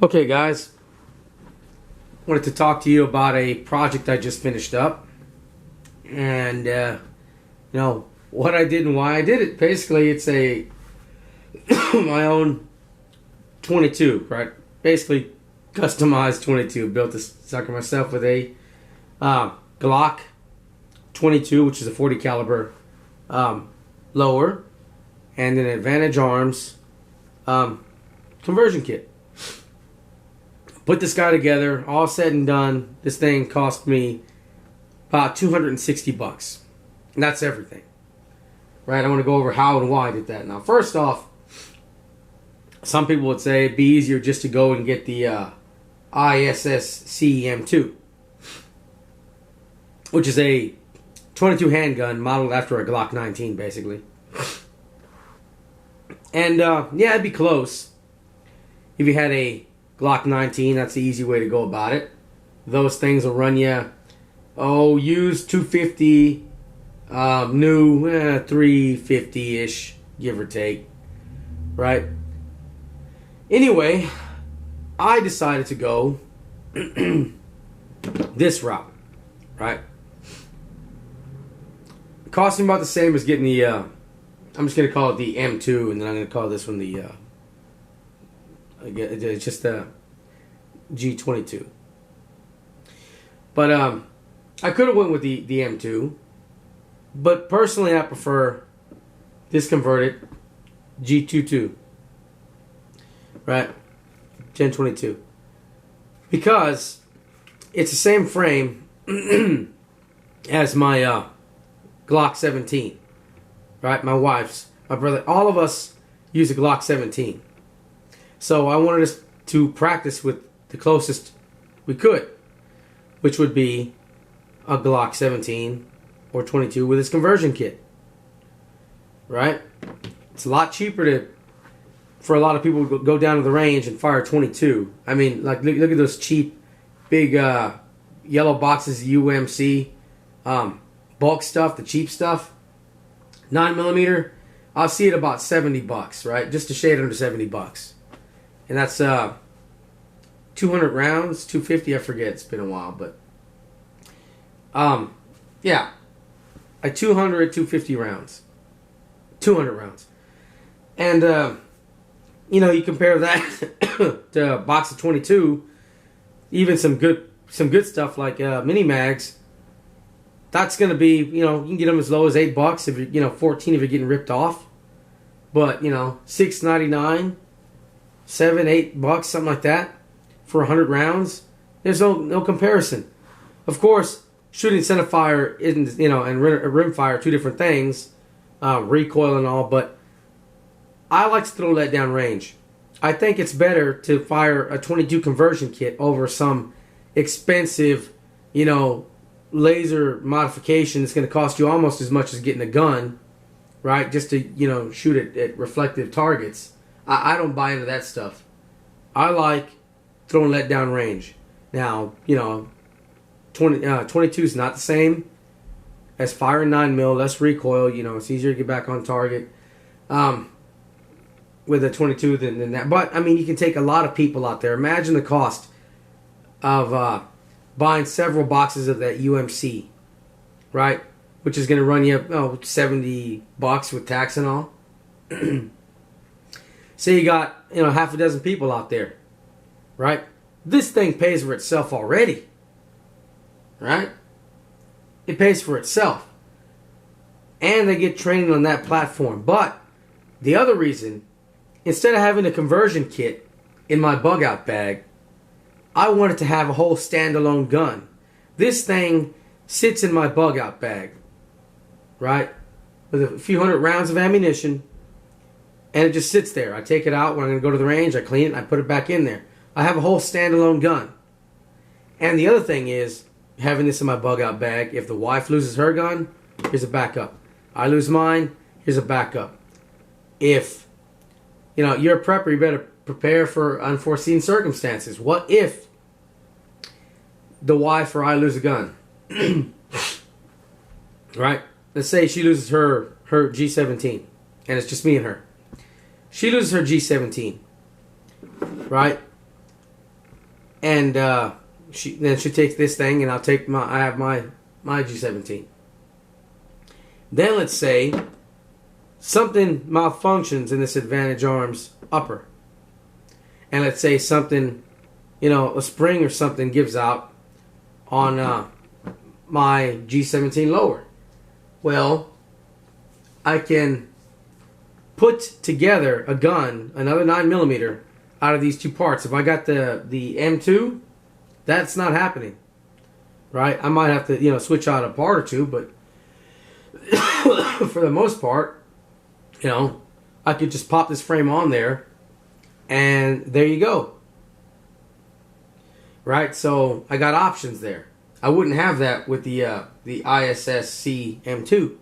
Okay, guys, wanted to talk to you about a project I just finished up, and what I did and why I did it. Basically, it's a my own 22, right? Basically, customized 22. Built this sucker myself with a Glock 22, which is a 40 caliber lower, and an Advantage Arms conversion kit. Put this guy together, all said and done. This thing cost me about $260, and that's everything. Right? I want to go over how and why I did that. Now, first off, some people would say it'd be easier just to go and get the ISSC M2, which is a 22 handgun modeled after a Glock 19, basically. And yeah, it'd be close if you had a Glock 19. That's the easy way to go about it. Those things will run you, used 250, new 350-ish, give or take, right? Anyway, I decided to go this route, right? It cost me about the same as getting the, I'm just going to call it the M2, and then I'm going to call this one the, it's just the G22. But I could have went with the M2, but personally I prefer this converted G22, right? Gen 22, because it's the same frame as my Glock 17, right? My wife's, my brother, all of us use a Glock 17. So I wanted us to practice with the closest we could, which would be a Glock 17 or 22 with its conversion kit, right? It's a lot cheaper for a lot of people to go down to the range and fire 22. I mean, like look at those cheap, big yellow boxes, UMC, bulk stuff, the cheap stuff, 9mm. I'll see it about $70, right? Just a shade under $70. And that's 200 rounds, 250, I forget. It's been a while, but yeah, like 200, 250 rounds, 200 rounds, and you compare that to a box of 22, even some good stuff like mini mags. That's gonna be, you can get them as low as $8 if you're, 14 if you're getting ripped off, but $6.99. $7, $8, something like that, for 100 rounds. There's no comparison. Of course, shooting center fire isn't, and rim fire are two different things, recoil and all. But I like to throw that down range. I think it's better to fire a 22 conversion kit over some expensive, laser modification that's going to cost you almost as much as getting a gun, right? Just to shoot at reflective targets. I don't buy into that stuff. I like throwing let down range. Now, 22 is not the same as firing 9mm, less recoil. It's easier to get back on target with a 22 than that. But, I mean, you can take a lot of people out there. Imagine the cost of buying several boxes of that UMC, right? Which is going to run you $70 with tax and all. Say you got, half a dozen people out there, right? This thing pays for itself already, right? It pays for itself. And they get training on that platform. But the other reason, instead of having a conversion kit in my bug out bag, I wanted to have a whole standalone gun. This thing sits in my bug out bag, right? With a few hundred rounds of ammunition. And it just sits there. I take it out when I'm going to go to the range. I clean it and I put it back in there. I have a whole standalone gun. And the other thing is, having this in my bug out bag, if the wife loses her gun, here's a backup. I lose mine, here's a backup. If, you're a prepper, you better prepare for unforeseen circumstances. What if the wife or I lose a gun? Right? Let's say she loses her G17, and it's just me and her. She loses her G17, right? And she takes this thing, and I have my G17. Then let's say something malfunctions in this Advantage Arms upper, and let's say something, a spring or something gives out on my G17 lower. Well, I can put together a gun, another 9mm, out of these two parts. If I got the M2, that's not happening, right? I might have to switch out a part or two, but for the most part, I could just pop this frame on there, and there you go, right? So I got options there. I wouldn't have that with the ISSC M2.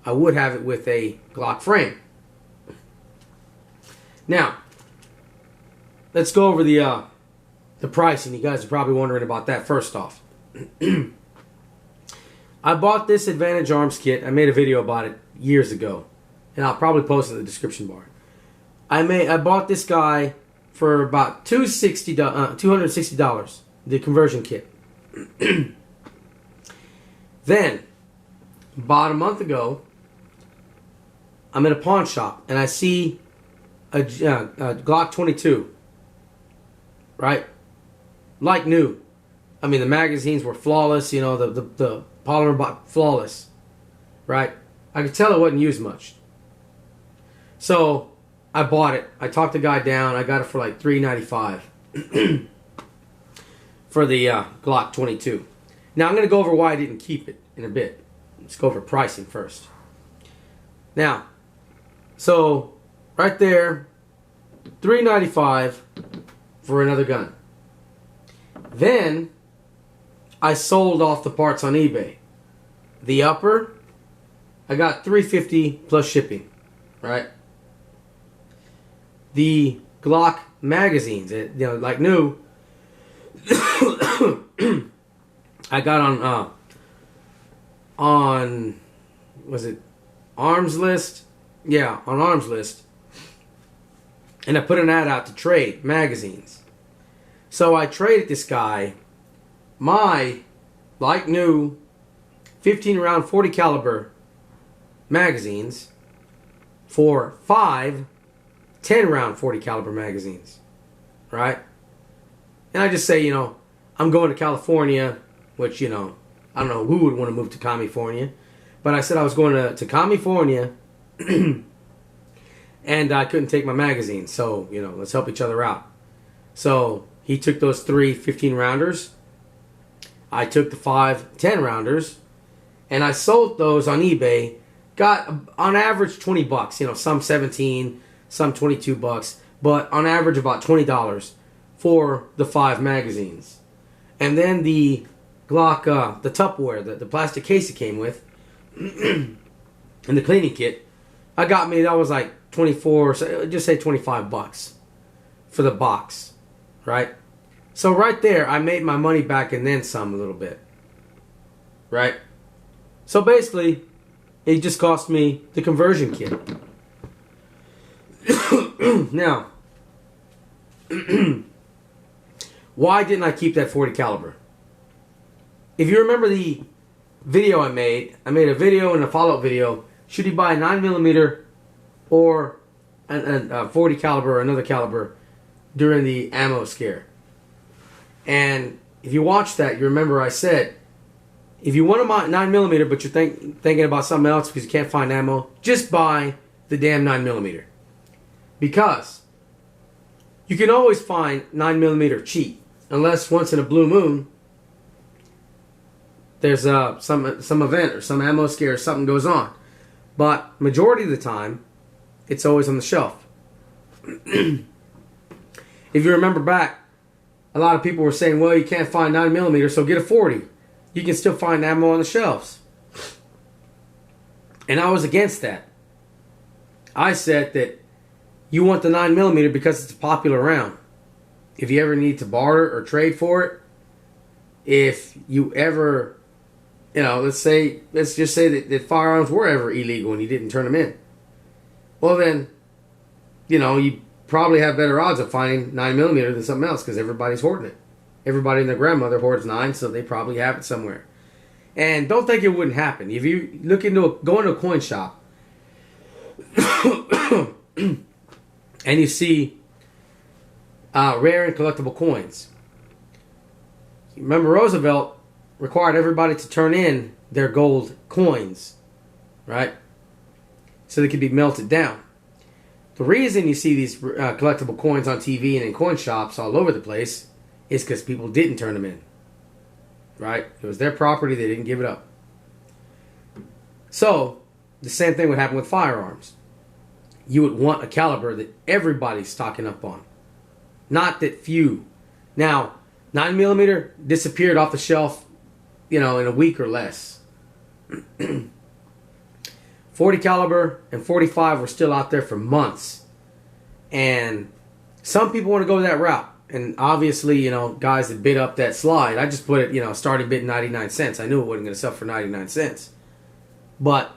I would have it with a Glock frame. Now, let's go over the pricing. You guys are probably wondering about that first off. I bought this Advantage Arms kit. I made a video about it years ago, and I'll probably post it in the description bar. I bought this guy for about $260, the conversion kit. Then, about a month ago, I'm in a pawn shop, and I see a Glock 22, right? Like new. I mean, the magazines were flawless, the polymer flawless, right? I could tell it wasn't used much. So, I bought it. I talked the guy down. I got it for like $395 for the Glock 22. Now, I'm going to go over why I didn't keep it in a bit. Let's go over pricing first. Now, so right there, $395 for another gun. Then I sold off the parts on eBay. The upper, I got $350 plus shipping, right? The Glock magazines, like new, I got on was it Arms List? Yeah, on Arms List. And I put an ad out to trade magazines. So I traded this guy my, like new, 15 round 40 caliber magazines for 5 10 round 40 caliber magazines. Right? And I just say, I'm going to California, which, I don't know who would want to move to California. But I said I was going to California and I couldn't take my magazine. So, let's help each other out. So, he took those 3 15 rounders. I took the 5 10 rounders. And I sold those on eBay. Got, on average, $20. Some 17, some $22. But on average, about $20 for the 5 magazines. And then the Glock, the Tupperware, the plastic case it came with, and the cleaning kit, that was like 24, so just say $25 for the box, right? So right there, I made my money back and then some a little bit, right? So basically, it just cost me the conversion kit. Now, why didn't I keep that 40 caliber? If you remember the video I made a video and a follow-up video. Should you buy a 9mm or a 40 caliber or another caliber during the ammo scare? And if you watch that, you remember I said, if you want a 9mm but you're thinking about something else because you can't find ammo, just buy the damn 9mm. Because you can always find 9mm cheap, unless once in a blue moon there's some event or some ammo scare or something goes on. But majority of the time, it's always on the shelf. If you remember back, a lot of people were saying, well, you can't find 9mm, so get a 40. You can still find ammo on the shelves. And I was against that. I said that you want the 9mm because it's a popular round. If you ever need to barter or trade for it, if you ever, let's just say that firearms were ever illegal and you didn't turn them in. Well then, you probably have better odds of finding 9mm than something else because everybody's hoarding it. everybody and their grandmother hoards 9, so they probably have it somewhere. And don't think it wouldn't happen. If you look into go into a coin shop and you see rare and collectible coins. Remember, Roosevelt required everybody to turn in their gold coins, right? So they could be melted down. The reason you see these collectible coins on TV and in coin shops all over the place is because people didn't turn them in, right? It was their property. They didn't give it up. So the same thing would happen with firearms. You would want a caliber that everybody's stocking up on, not that few. Now, 9mm disappeared off the shelf, in a week or less. 40 caliber and 45 were still out there for months. And some people want to go that route. And obviously, guys that bid up that slide, I just put it, starting bid 99 cents. I knew it wasn't going to sell for 99 cents. But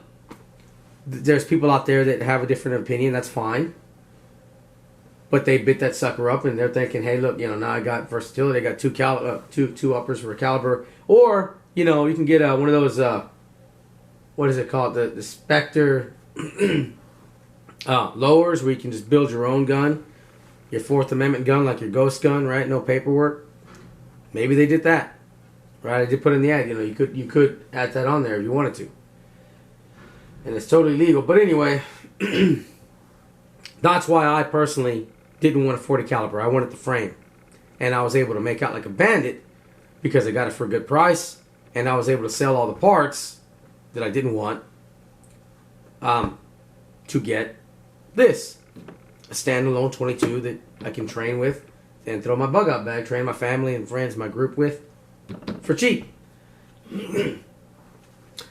there's people out there that have a different opinion. That's fine. But they bit that sucker up and they're thinking, hey, look, now I got versatility. I got two uppers for a caliber. Or, you can get one of those, what is it called? The Spectre lowers where you can just build your own gun. Your Fourth Amendment gun, like your ghost gun, right? No paperwork. Maybe they did that. Right? I did put in the ad, you could add that on there if you wanted to. And it's totally legal. But anyway, that's why I personally didn't want a 40 caliber. I wanted the frame. And I was able to make out like a bandit because I got it for a good price. And I was able to sell all the parts that I didn't want to get this. A standalone 22 that I can train with and throw my bug out bag, train my family and friends, my group with for cheap.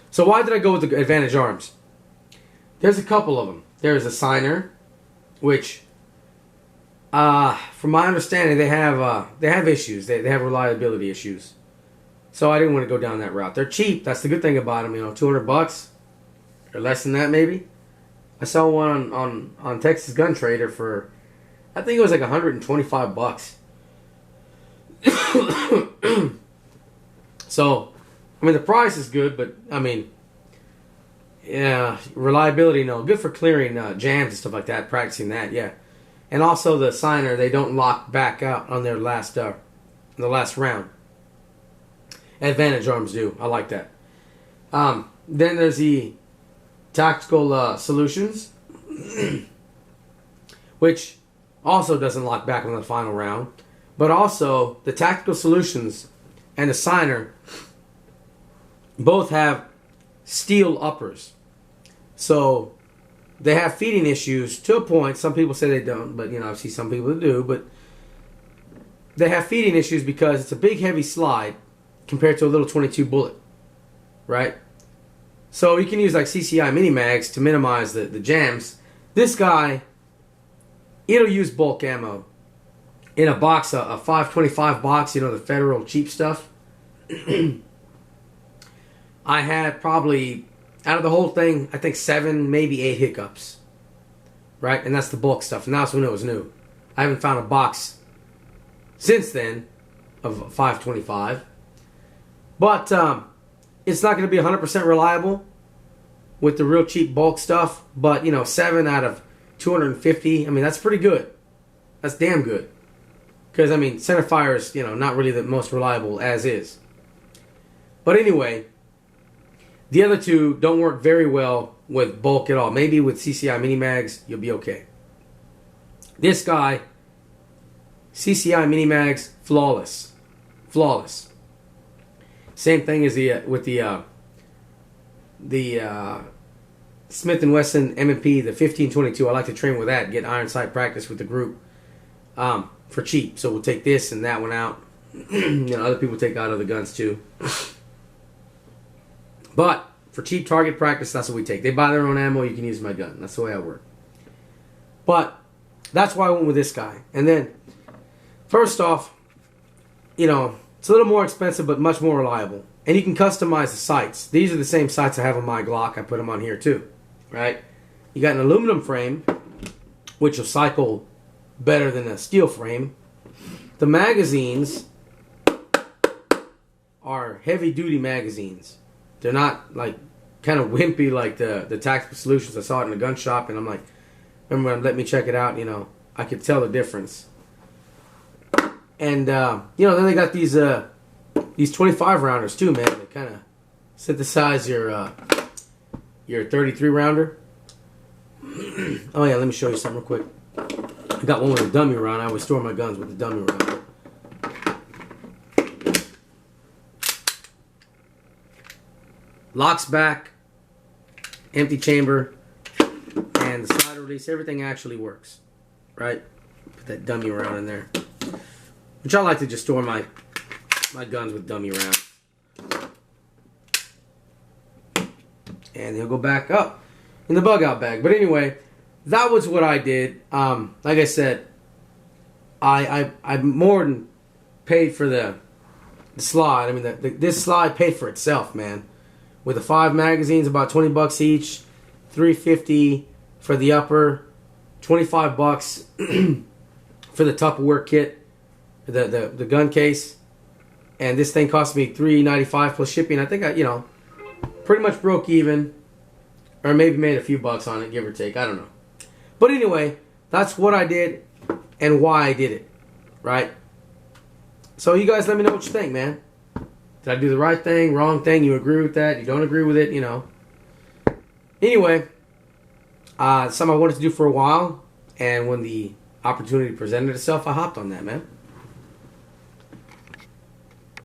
So why did I go with the Advantage Arms? There's a couple of them. There's a signer, which, from my understanding, they have issues. They have reliability issues. So I didn't want to go down that route. They're cheap. That's the good thing about them. $200 or less than that, maybe. I saw one on Texas Gun Trader for, I think it was like $125. So, the price is good, but yeah, reliability, no. Good for clearing jams and stuff like that, practicing that, yeah. And also the signer, they don't lock back out on their last round. Advantage Arms do. I like that. Then there's the Tactical Solutions, which also doesn't lock back on the final round. But also, the Tactical Solutions and the signer both have steel uppers. So, they have feeding issues to a point. Some people say they don't, but I see some people that do. But they have feeding issues because it's a big, heavy slide compared to a little 22 bullet, right? So you can use like CCI mini mags to minimize the jams. This guy, it'll use bulk ammo in a box, a 525 box, the federal cheap stuff. I had probably, out of the whole thing, I think 7, maybe 8 hiccups, right? And that's the bulk stuff, and that's when it was new. I haven't found a box since then of 525. But it's not going to be 100% reliable with the real cheap bulk stuff. But, 7 out of 250, that's pretty good. That's damn good. Because, centerfire is, not really the most reliable as is. But anyway, the other two don't work very well with bulk at all. Maybe with CCI mini mags, you'll be okay. This guy, CCI mini mags, flawless. Flawless. Same thing as with the Smith & Wesson M&P, the 1522. I like to train with that, get iron sight practice with the group for cheap. So we'll take this and that one out. Other people take out other guns too. But for cheap target practice, that's what we take. They buy their own ammo, you can use my gun. That's the way I work. But that's why I went with this guy. And then, first off, it's a little more expensive, but much more reliable. And you can customize the sights. These are the same sights I have on my Glock. I put them on here too, right? You got an aluminum frame, which will cycle better than a steel frame. The magazines are heavy duty magazines. They're not like kind of wimpy like the Tactical Solutions. I saw it in a gun shop, and I'm like, remember when let me check it out, you know, I could tell the difference. And you know, then they got these 25 rounders too, man. They kind of synthesize your 33 rounder. Oh yeah, let me show you something real quick. I got one with a dummy round. I always store my guns with the dummy round. Locks back, empty chamber, and the slide release. Everything actually works, right? Put that dummy round in there. Which I like to just store my guns with dummy rounds. And he'll go back up in the bug out bag. But anyway, that was what I did. Like I said, I more than paid for the slide. I mean, this slide paid for itself, man. With the 5 magazines, about $20 each, $3.50 for the upper, $25 for the Tupperware kit, the gun case, and this thing cost me $3.95 plus shipping. I think I pretty much broke even, or maybe made a few bucks on it, give or take. I don't know. But anyway, that's what I did and why I did it, right? So you guys let me know what you think, man. Did I do the right thing, wrong thing? You agree with that? You don't agree with it? You know. Anyway, something I wanted to do for a while, and when the opportunity presented itself, I hopped on that, man.